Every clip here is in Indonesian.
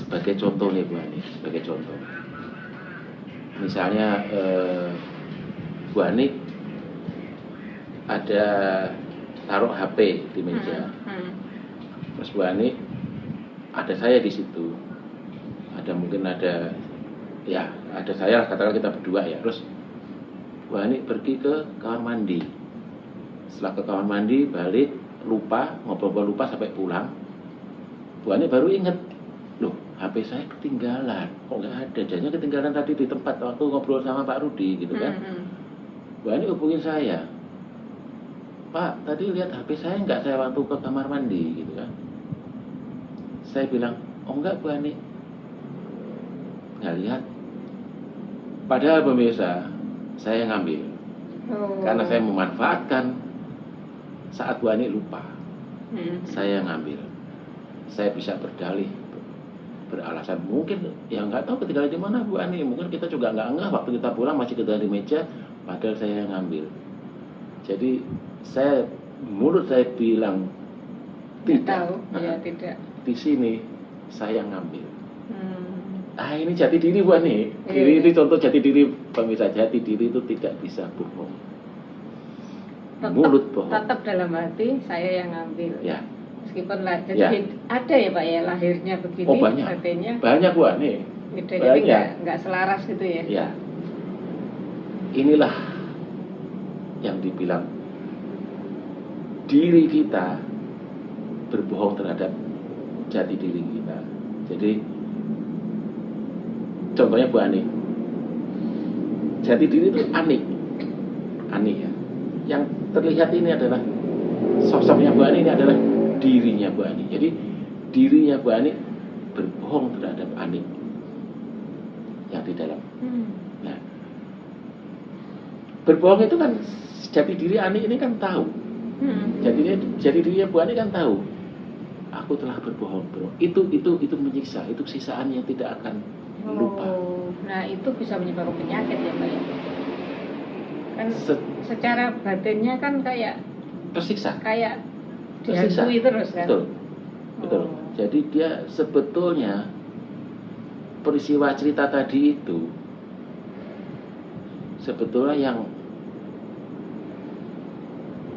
sebagai contoh nih Bu Ani, sebagai contoh. Misalnya Bu Ani ada taruh HP di meja, terus Bu Ani ada saya di situ, mungkin ada saya, katakan kita berdua ya, terus Bu Ani pergi ke kamar mandi, setelah ke kamar mandi balik ngobrol sampai pulang, Bu Ani baru ingat, loh HP saya ketinggalan, kok nggak ada, jadinya ketinggalan tadi di tempat waktu ngobrol sama Pak Rudi gitu kan. Bu Ani hubungin saya, Pak, tadi lihat HP saya nggak saya waktu ke kamar mandi gitu kan. Saya bilang, oh enggak Bu Ani, nggak lihat. Padahal pemirsa, saya ngambil. Karena saya memanfaatkan saat Bu Ani lupa. Saya ngambil. Saya bisa berdalih, beralasan. Mungkin ya nggak tahu ketinggalan di mana Bu Ani. Mungkin kita juga nggak ngeh waktu kita pulang masih ketinggalan di meja, padahal saya ngambil. Jadi mulut saya bilang tidak. Tidak. Di sini saya ngambil. Ini jati diri Bu Ani. Ini contoh jati diri pemirsa. Jati diri itu tidak bisa bohong. Mulut bohong. Tetap dalam hati saya yang ngambil. Ya. Meskipun jadi ada ya Pak ya, lahirnya begini. Oh banyak. Batinnya. Banyak Bu Ani. Jadi nggak selaras gitu ya. Ya. Inilah yang dibilang diri kita berbohong terhadap jati diri kita. Jadi contohnya Bu Ani, jati diri itu aneh ya. Yang terlihat ini adalah sosoknya Bu Ani, ini adalah dirinya Bu Ani. Jadi dirinya Bu Ani berbohong terhadap Ani yang di dalam. Nah, berbohong itu kan jati diri Ani ini kan tahu. Jadi dirinya Bu Ani kan tahu. Aku telah berbohong. Itu menyiksa. Itu sisaan yang tidak akan lupa. Nah itu bisa menyebabkan penyakit ya Pak ya. Kan secara batinnya kan kayak tersiksa. Kayak dihantui terus kan. Betul. Jadi dia sebetulnya peristiwa cerita tadi itu sebetulnya yang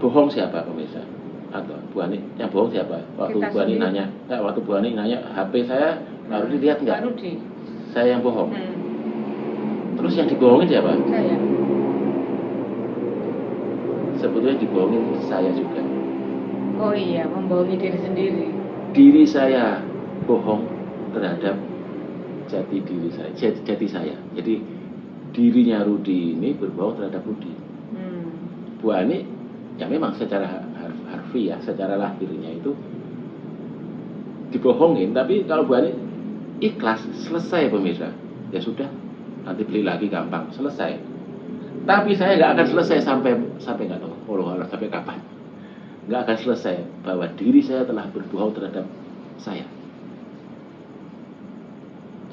bohong siapa pemirsa? Atau Bu Ani yang bohong siapa? Waktu Bu Ani nanya, HP saya Pak Rudi lihat nggak? Pak Rudi. Saya yang bohong. Terus yang dibohongin siapa? Saya. Sebetulnya dibohongin saya juga. Oh iya, membohongi diri sendiri. Diri saya bohong terhadap jati diri saya, jati saya. Jadi dirinya Rudi ini berbohong terhadap Rudi. Bu Ani ya memang secara harfiah, secara lahirnya itu dibohongin, tapi kalau Bu Ani ikhlas, selesai pemirsa, ya sudah, nanti beli lagi gampang, selesai. Tapi saya nggak akan selesai sampai nggak tahu, Allah sampai kapan, nggak akan selesai bahwa diri saya telah berbohong terhadap saya.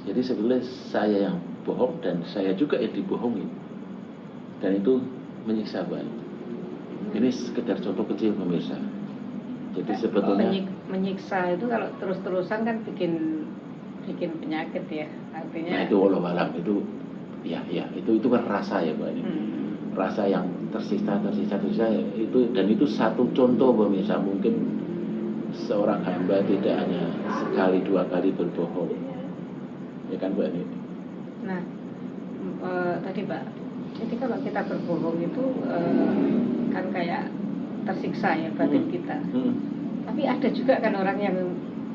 Jadi sebenarnya saya yang bohong dan saya juga yang dibohongin, dan itu menyiksa Bu Ani. Ini sekedar contoh kecil pemirsa. Jadi sebetulnya menyiksa itu kalau terus-terusan kan bikin penyakit ya, artinya. Nah itu walau alam itu itu kan rasa ya Bu Ani. Rasa yang tersisa itu, dan itu satu contoh pemirsa. Mungkin seorang hamba tidak hanya sekali dua kali berbohong, ya kan Bu Ani. Nah tadi Pak, jadi kalau kita berbohong itu kan kayak tersiksa ya batin kita. Tapi ada juga kan orang yang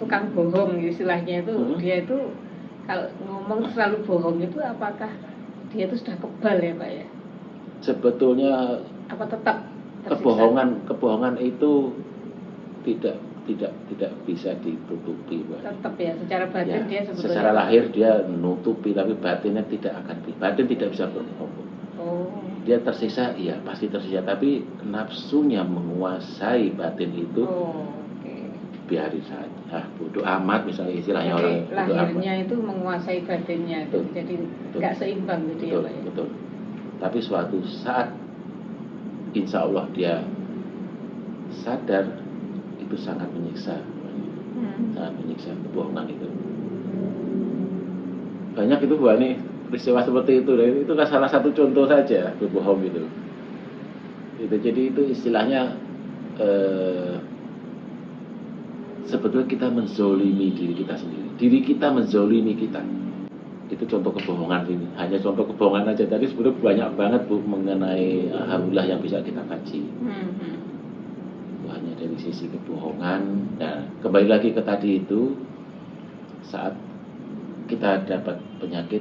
tukang bohong istilahnya itu, dia itu kalau ngomong selalu bohong itu, apakah dia itu sudah kebal ya Pak ya? Sebetulnya apa tetap tersiksa? kebohongan itu tidak bisa ditutupi Pak. Tetap ya secara batin ya, dia sebetulnya secara lahir dia nutupi, tapi batinnya batin tidak bisa berbohong. Dia tersiksa, iya pasti tersiksa, tapi nafsunya menguasai batin itu. Biarin saja, bodoh amat misalnya istilahnya. Jadi, orang lahirnya itu menguasai batinnya itu, jadi nggak seimbang gitu ya Pak ya? Betul. Tapi suatu saat insya Allah dia sadar, itu sangat menyiksa, sangat menyiksa kebohongan itu. banyak itu Bu Ani peristiwa seperti itu. Dan itu kan salah satu contoh saja berbohong itu. Jadi itu istilahnya sebetulnya kita menzolimi diri kita sendiri. Diri kita menzolimi kita. Itu contoh kebohongan ini. Hanya contoh kebohongan aja. Tadi sebenarnya banyak banget Bu mengenai alhamdulillah yang bisa kita kaji. Hanya dari sisi kebohongan. Nah, kembali lagi ke tadi itu, saat kita dapat penyakit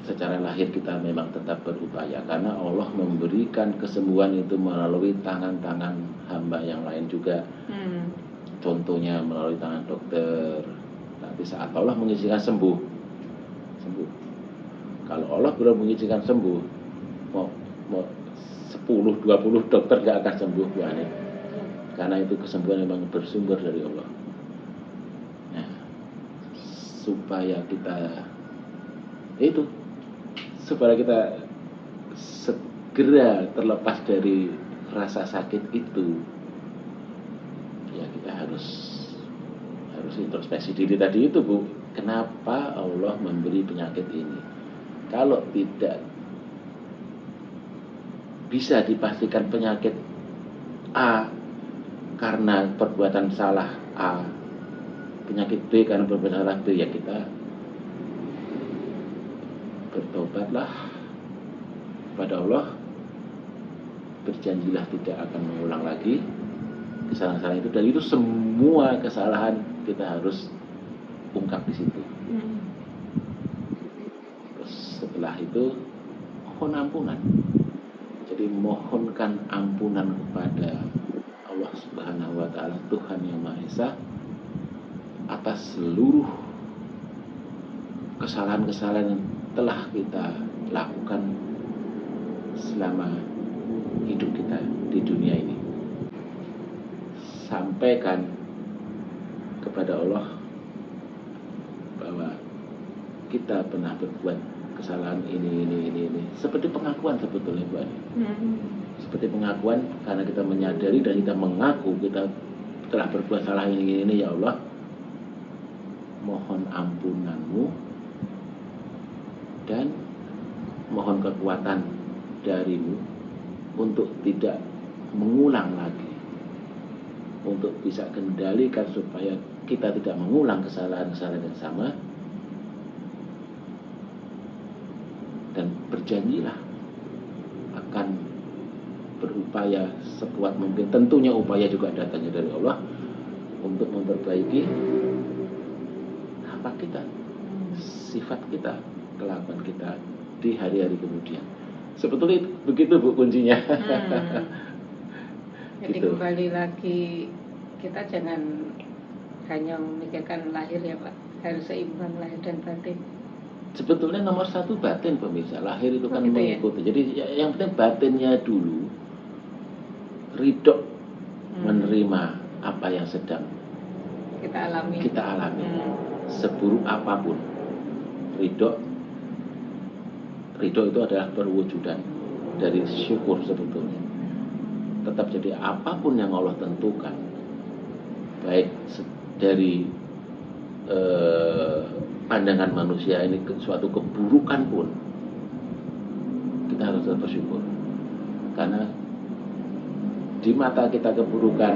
secara lahir kita memang tetap berupaya karena Allah memberikan kesembuhan itu melalui tangan-tangan hamba yang lain juga. Contohnya melalui tangan dokter. Tapi saat Allah mengizinkan sembuh. Kalau Allah belum mengizinkan sembuh, mau 10-20 dokter gak akan sembuh Bu Ani. Karena itu kesembuhan memang bersumber dari Allah. Nah, supaya kita segera terlepas dari rasa sakit itu, ya kita harus introspeksi diri tadi itu Bu. Kenapa Allah memberi penyakit ini? Kalau tidak bisa dipastikan penyakit A karena perbuatan salah A, penyakit B karena perbuatan salah B, ya kita bertobatlah kepada Allah, berjanjilah tidak akan mengulang lagi kesalahan-kesalahan itu. Dan itu semua kesalahan kita harus ungkap di situ. Terus setelah itu mohon ampunan. Jadi mohonkan ampunan kepada Allah Subhanahu wa Ta'ala, Tuhan yang Maha Esa, atas seluruh kesalahan-kesalahan yang telah kita lakukan selama hidup kita di dunia ini. Sampaikan kepada Allah bahwa kita pernah berbuat kesalahan ini. Seperti pengakuan sebetulnya Bu Ani. Seperti pengakuan karena kita menyadari dan kita mengaku kita telah berbuat salah ini. Ya Allah, mohon ampunan-Mu dan mohon kekuatan dari-Mu untuk tidak mengulang lagi, untuk bisa kendalikan supaya kita tidak mengulang kesalahan-kesalahan yang sama. Dan berjanjilah akan berupaya sekuat mungkin, tentunya upaya juga datangnya dari Allah, untuk memperbaiki apa kita, sifat kita, kelakuan kita di hari-hari kemudian. Sebetulnya begitu Bu kuncinya. Jadi gitu. Kembali lagi, kita jangan hanya memikirkan lahir ya Pak, harus seimbang lahir dan batin. Sebetulnya nomor satu batin pemirsa, lahir itu kan gitu mengikuti. Ya? Jadi yang penting batinnya dulu ridho menerima apa yang sedang kita alami. Seburuk apapun, ridho itu adalah perwujudan dari syukur sebetulnya. Tetap jadi apapun yang Allah tentukan, baik dari pandangan manusia ini suatu keburukan pun, kita harus tetap bersyukur. Karena di mata kita keburukan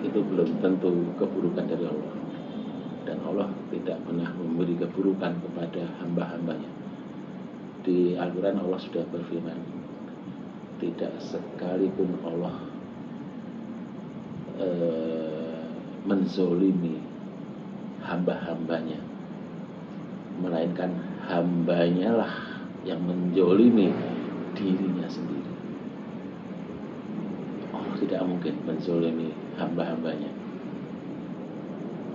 itu belum tentu keburukan dari Allah. Dan Allah tidak pernah memberi keburukan kepada hamba-hambanya. Di Al-Quran Allah sudah berfirman, tidak sekalipun Allah menzolimi hamba-hambanya, melainkan hambanya lah yang menzolimi dirinya sendiri. Allah tidak mungkin menzolimi hamba-hambanya.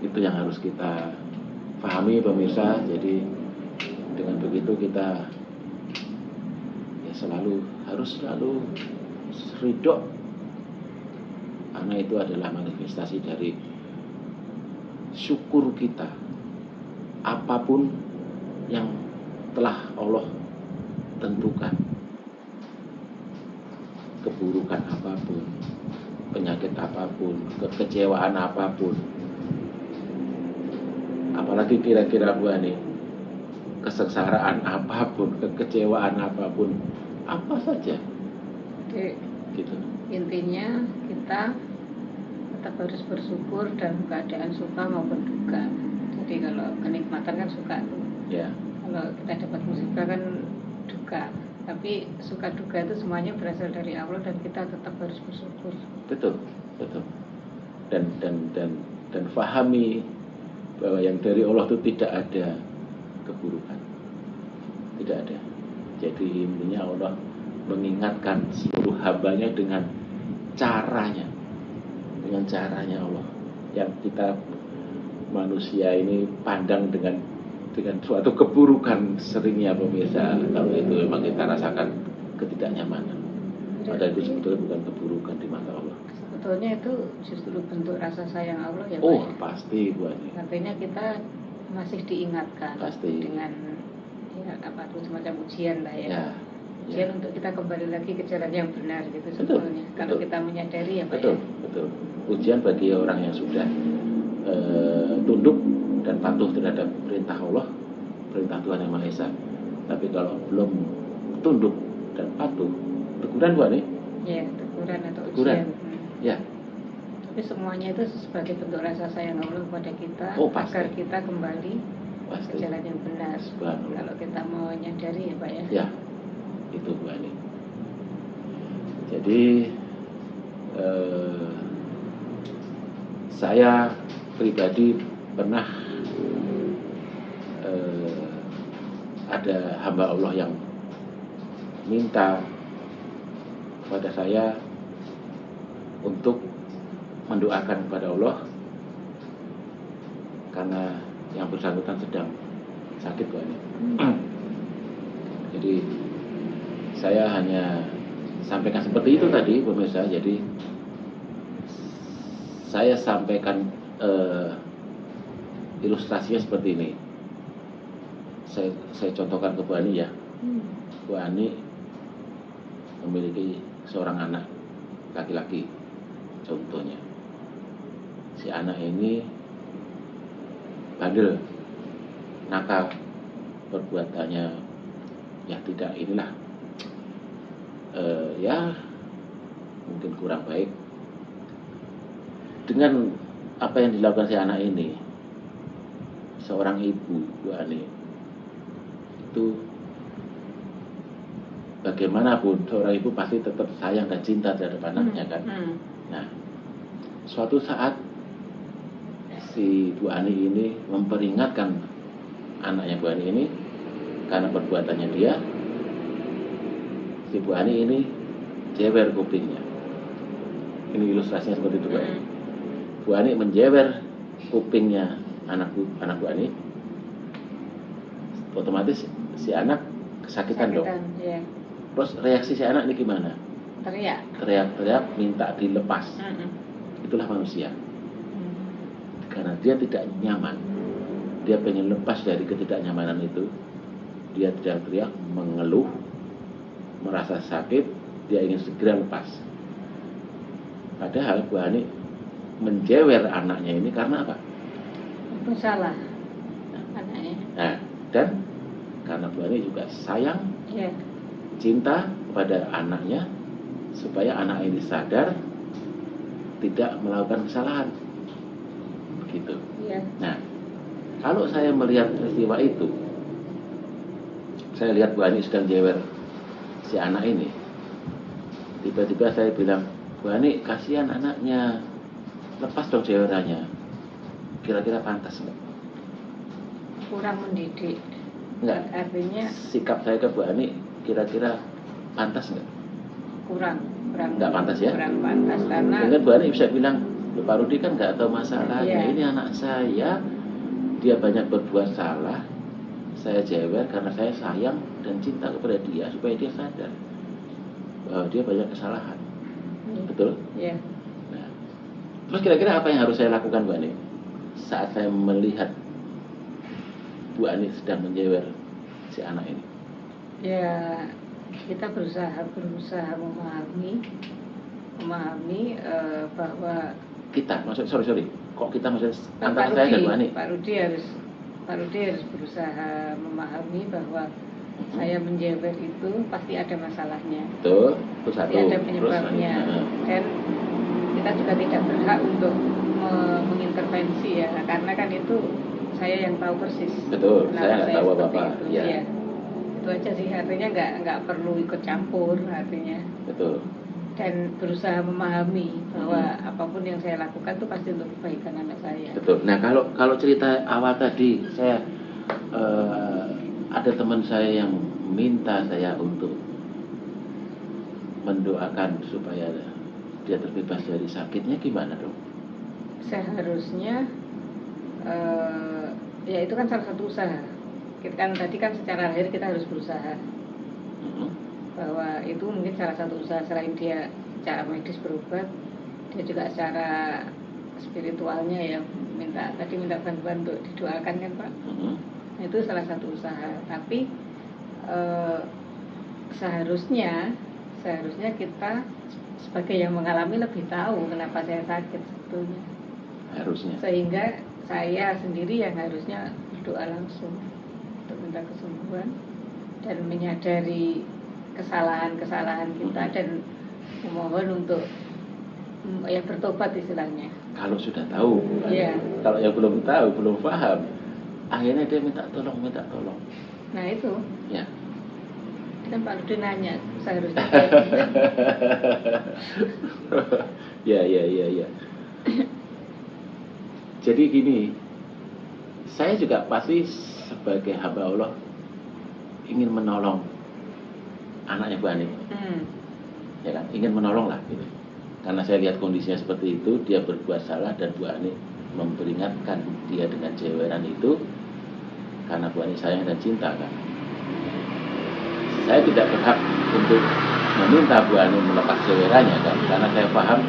Itu yang harus kita pahami pemirsa. Jadi dengan begitu kita ya harus selalu ridho, karena itu adalah manifestasi dari syukur kita apapun yang telah Allah tentukan, keburukan apapun, penyakit apapun, kekecewaan apapun Apalagi kira-kira Bu Ani, kesengsaraan apapun, kekecewaan apapun, apa saja. Jadi Gitu. intinya kita tetap harus bersyukur dalam keadaan suka maupun duka. Jadi kalau kenikmatan kan suka tuh. Ya. Kalau kita dapat musibah kan duka. Tapi suka duka itu semuanya berasal dari Allah dan kita tetap harus bersyukur. Betul, betul. Dan fahami bahwa yang dari Allah itu tidak ada keburukan, tidak ada. Jadi intinya Allah mengingatkan seluruh hambanya dengan caranya Allah, yang kita manusia ini pandang dengan suatu keburukan seringnya pemirsa. Kalau itu memang kita rasakan ketidaknyamanan, padahal itu sebetulnya bukan keburukan di mata Allah. Sebetulnya itu justru bentuk rasa sayang Allah ya Pak. Oh pasti Bu Ani. Artinya kita masih diingatkan pasti dengan ya apa tuh semacam ujian lah ya. Ujian untuk kita kembali lagi ke jalan yang benar gitu sebetulnya. Kalau kita menyadari ya Pak. Betul. Ujian bagi orang yang sudah tunduk dan patuh terhadap perintah Allah, perintah Tuhan Yang Maha Esa. Tapi kalau belum tunduk dan patuh, teguran Bu Ani? Ya, teguran atau ujian. Ya. Tapi semuanya itu sebagai bentuk rasa sayang Allah kepada kita, agar kita kembali ke jalan yang benar. Kalau kita mau menyadari ya Pak ya. Ya, itu Bu Ani. Jadi saya pribadi pernah ada hamba Allah yang minta kepada saya untuk mendoakan kepada Allah karena yang bersangkutan sedang sakit Bu Ani. Jadi saya hanya sampaikan seperti itu tadi pemirsa. Jadi saya sampaikan ilustrasinya seperti ini. Saya contohkan ke Bu Ani ya. Bu Ani memiliki seorang anak laki-laki, contohnya. Si anak ini bandel, nakal, perbuatannya ya tidak inilah, ya mungkin kurang baik. Dengan apa yang dilakukan si anak ini, seorang ibu Bu Ani itu bagaimanapun seorang ibu pasti tetap sayang dan cinta terhadap anaknya kan. Nah, suatu saat si Bu Ani ini memperingatkan anaknya Bu Ani ini karena perbuatannya dia. Si Bu Ani ini jewer kupingnya. Ini ilustrasinya seperti itu Pak. Bu Ani menjewer kupingnya anak Bu Ani. Otomatis si anak kesakitan dong. Ya. Terus reaksi si anak ini gimana? Teriak-teriak minta dilepas. Itulah manusia. Karena dia tidak nyaman, dia pengen lepas dari ketidaknyamanan itu. Dia teriak-teriak, mengeluh, merasa sakit, dia ingin segera lepas. Padahal Bu Ani menjewer anaknya ini karena apa? Itu salah anaknya. Nah, dan karena Bu Ani juga sayang, cinta kepada anaknya, supaya anak ini sadar tidak melakukan kesalahan. Begitu. Nah, kalau saya melihat peristiwa itu, saya lihat Bu Ani sedang jewer si anak ini. Tiba-tiba saya bilang, Bu Ani, kasihan anaknya, lepas dong jewerannya. Kira-kira pantas nggak? Kurang mendidik. Enggak. Artinya sikap saya ke Bu Ani kira-kira pantas nggak? Kurang nggak pantas ya? Kurang pantas karena mungkin Bu Ani bisa bilang, Pak Rudi kan nggak tahu masalahnya. Ini anak saya, dia banyak berbuat salah, saya jewer karena saya sayang dan cinta kepada dia supaya dia sadar bahwa dia banyak kesalahan. Betul? Iya. Nah, terus kira-kira apa yang harus saya lakukan Bu Ani saat saya melihat Bu Ani sedang menjewer si anak ini? Ya, kita berusaha memahami bahwa kita, sorry, kok kita maksudnya antara saya dan Bu Ani? Pak Rudi harus Pak Rudi harus berusaha memahami bahwa saya menjewer itu pasti ada masalahnya. Betul, itu satu. Pasti ada penyebabnya. Dan kita juga tidak berhak untuk mengintervensi ya, karena kan itu saya yang tahu persis. Betul, saya nggak tahu apa-apa. Ya. Itu aja sih, artinya nggak perlu ikut campur artinya. Betul. Dan berusaha memahami bahwa apapun yang saya lakukan itu pasti untuk kebaikan anak saya. Betul. Nah, kalau cerita awal tadi, saya ada teman saya yang minta saya untuk mendoakan supaya dia terbebas dari sakitnya, gimana dong? Seharusnya ya itu kan salah satu usaha. Kita kan tadi kan secara lahir kita harus berusaha. Bahwa itu mungkin salah satu usaha, selain dia secara medis berobat, dia juga secara spiritualnya ya minta bantuan untuk didoakan kan Pak. Nah, itu salah satu usaha. Tapi seharusnya kita sebagai yang mengalami lebih tahu kenapa saya sakit sebetulnya. Harusnya. Sehingga saya sendiri yang harusnya berdoa langsung untuk minta kesembuhan dan menyadari kesalahan-kesalahan kita dan memohon untuk ya bertobat istilahnya. Kalau sudah tahu, ya. Kalau yang belum tahu, belum paham, akhirnya dia minta tolong. Nah itu. Ya. Kan Pak Rudi nanya seharusnya. Ya. Jadi gini, saya juga pasti sebagai hamba Allah ingin menolong anaknya Bu Ani, ya kan, ingin menolong lah gitu. Karena saya lihat kondisinya seperti itu, dia berbuat salah dan Bu Ani memperingatkan dia dengan jeweran itu karena Bu Ani sayang dan cinta kan. Saya tidak berhak untuk meminta Bu Ani melepas jewerannya kan, karena saya paham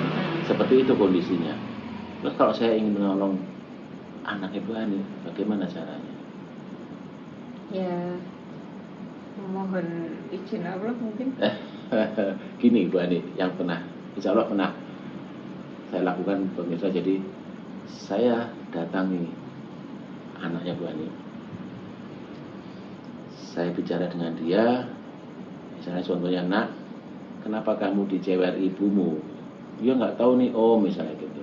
seperti itu kondisinya. Terus kalau saya ingin menolong anaknya Bu Ani, bagaimana caranya? Ya, mohon izin Allah mungkin. Gini Bu Ani, yang pernah, insya Allah pernah saya lakukan pemirsa. Jadi saya datangi anaknya Bu Ani, saya bicara dengan dia, misalnya contohnya, nak, kenapa kamu dijewer ibumu? Dia nggak tahu nih Om, misalnya gitu.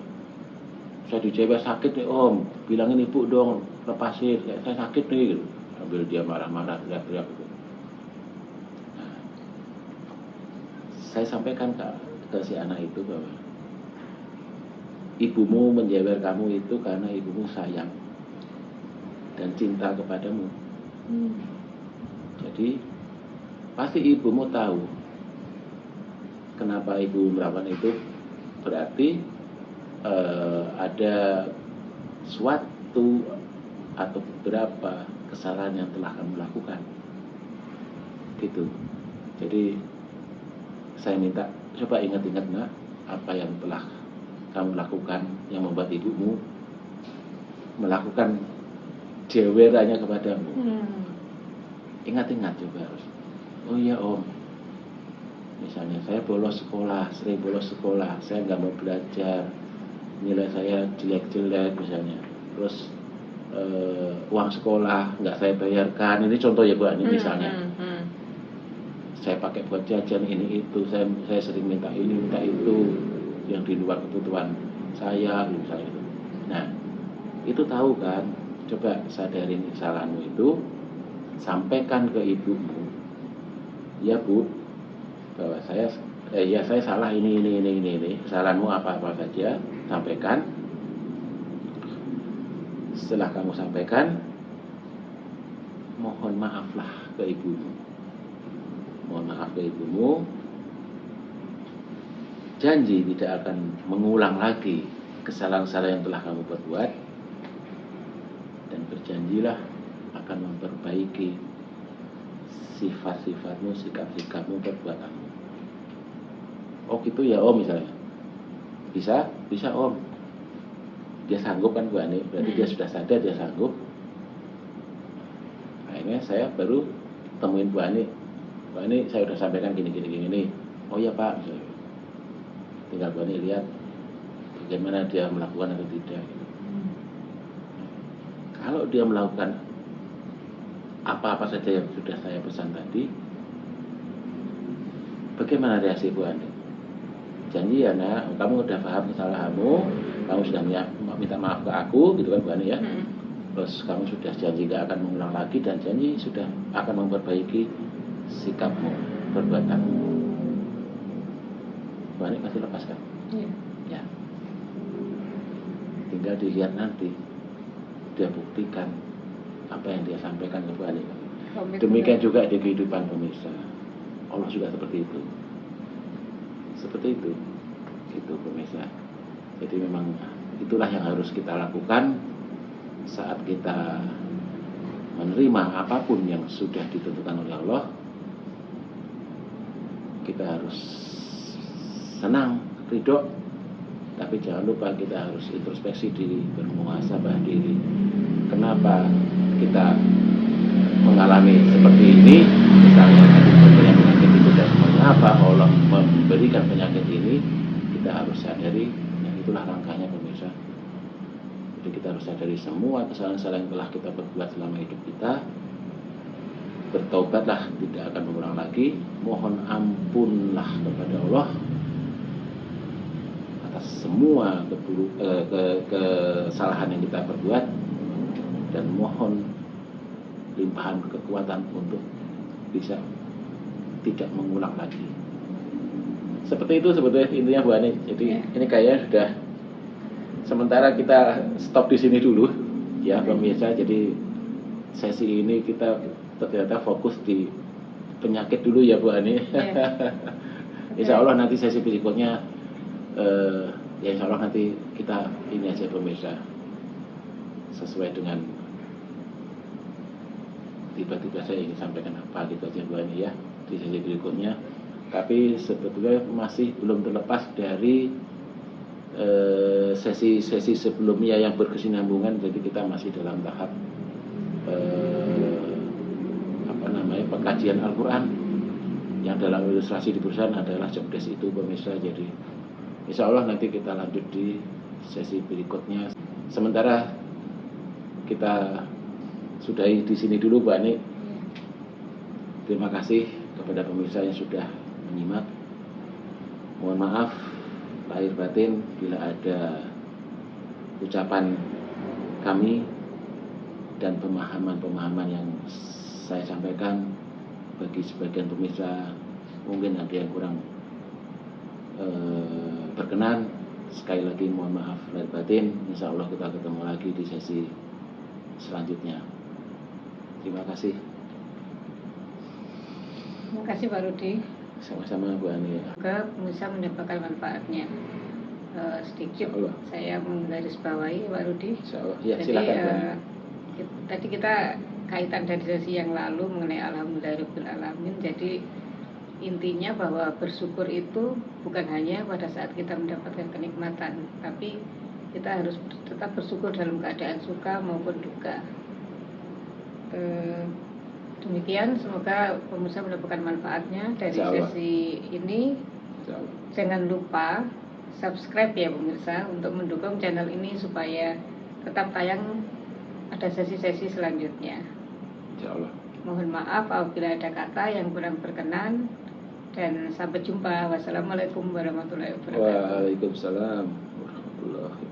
Saya dijewer sakit nih Om, bilangin ibu dong, lepasin, saya sakit nih gitu. Sambil dia marah-marah, teriak-teriak gitu. Nah, saya sampaikan ke si anak itu bahwa ibumu menjewer kamu itu karena ibumu sayang dan cinta kepadamu. Jadi pasti ibumu tahu kenapa ibu melakukan itu, berarti ada suatu atau beberapa kesalahan yang telah kamu lakukan gitu. Jadi saya minta coba ingat-ingat nak, apa yang telah kamu lakukan yang membuat ibumu melakukan jewerannya kepadamu. Ingat-ingat juga harus. Oh iya Om, misalnya saya sering bolos sekolah, saya nggak mau belajar, nilai saya jelek-jelek misalnya, terus uang sekolah nggak saya bayarkan, ini contoh ya Bu Ani misalnya. Saya pakai buat jajan ini itu, saya sering minta ini minta itu yang di luar kebutuhan saya misalnya itu. Nah itu tahu kan, coba sadarin kesalahanmu itu, sampaikan ke ibumu, ya Bu, bahwa saya salah ini, kesalahanmu apa saja, sampaikan. Setelah kamu sampaikan, mohon maaflah ke ibumu, janji tidak akan mengulang lagi kesalahan-kesalahan yang telah kamu perbuat, dan berjanjilah akan memperbaiki sifat-sifatmu, sikap-sikapmu, perbuatanmu. Oh gitu ya Om misalnya. Bisa Om. Dia sanggup kan Bu Ani, berarti dia sudah sadar, dia sanggup. Akhirnya saya baru temuin Bu Ani, saya udah sampaikan gini. Oh iya Pak, misalnya. Tinggal Bu Ani lihat bagaimana dia melakukan atau tidak. Kalau dia melakukan apa-apa saja yang sudah saya pesan tadi. Bagaimana reaksi Bu Ani? Janji ya nak, kamu udah paham kesalahanmu, kamu sudah minta maaf ke aku, gitu kan Bu Ani ya. Terus kamu sudah janji gak akan mengulang lagi, dan janji sudah akan memperbaiki sikapmu, perbuatanmu. Bu Ani pasti lepaskan. Ya. Tinggal dilihat nanti, dia buktikan apa yang dia sampaikan ke Bu Ani. Demikian juga di kehidupan pemirsa, Allah juga seperti itu. Seperti itu pemirsa. Jadi memang itulah yang harus kita lakukan saat kita menerima apapun yang sudah ditentukan oleh Allah. Kita harus senang, ridho, tapi jangan lupa kita harus introspeksi diri, bermuhasabah diri. Kenapa kita mengalami seperti ini? Misalnya penyakit itu, dan mengapa Allah memberikan penyakit ini? Kita harus sadari, yang itulah langkahnya pemirsa. Jadi kita harus sadari semua kesalahan-kesalahan yang telah kita perbuat selama hidup kita. Bertaubatlah, tidak akan mengulang lagi. Mohon ampunlah kepada Allah atas semua kesalahan yang kita perbuat, dan mohon limpahan kekuatan untuk bisa tidak mengulang lagi. Seperti itu sebetulnya intinya Bu Ani. Jadi ini kayaknya sudah sementara kita stop di sini dulu ya pemirsa. Jadi sesi ini kita ternyata fokus di penyakit dulu ya Bu Ani. Insya Allah nanti sesi berikutnya ya insya Allah nanti kita ini aja pemirsa, sesuai dengan tiba-tiba saya ingin sampaikan apa gitu aja Bu Ani ya di sesi berikutnya. Tapi sebetulnya masih belum terlepas dari sesi-sesi sebelumnya yang berkesinambungan. Jadi kita masih dalam tahap pengkajian Al-Quran yang dalam ilustrasi di perusahaan adalah jobdesk itu pemirsa. Jadi insya Allah nanti kita lanjut di sesi berikutnya. Sementara kita sudahi di sini dulu Bu Ani. Terima kasih kepada pemirsa yang sudah menyimak. Mohon maaf lahir batin bila ada ucapan kami dan pemahaman-pemahaman yang saya sampaikan bagi sebagian pemirsa mungkin ada yang kurang berkenan. Sekali lagi mohon maaf lahir batin. Insya Allah kita ketemu lagi di sesi selanjutnya. Terima kasih. Terima kasih Pak Rudi. Sama-sama Bu Ani. Semoga bisa mendapatkan manfaatnya. Sedikit saya menggarisbawahi Pak Rudi. Ya, jadi silakan, tadi kita kaitan dari sesi yang lalu mengenai Alhamdulillahirabbil alamin. Jadi intinya bahwa bersyukur itu bukan hanya pada saat kita mendapatkan kenikmatan, tapi kita harus tetap bersyukur dalam keadaan suka maupun duka. Demikian, semoga pemirsa mendapatkan manfaatnya dari sesi ini. Jangan lupa subscribe ya pemirsa untuk mendukung channel ini supaya tetap tayang ada sesi-sesi selanjutnya. Insya Allah. Mohon maaf apabila ada kata yang kurang berkenan, dan sampai jumpa. Wassalamualaikum warahmatullahi wabarakatuh. Waalaikumsalam warahmatullahi wabarakatuh.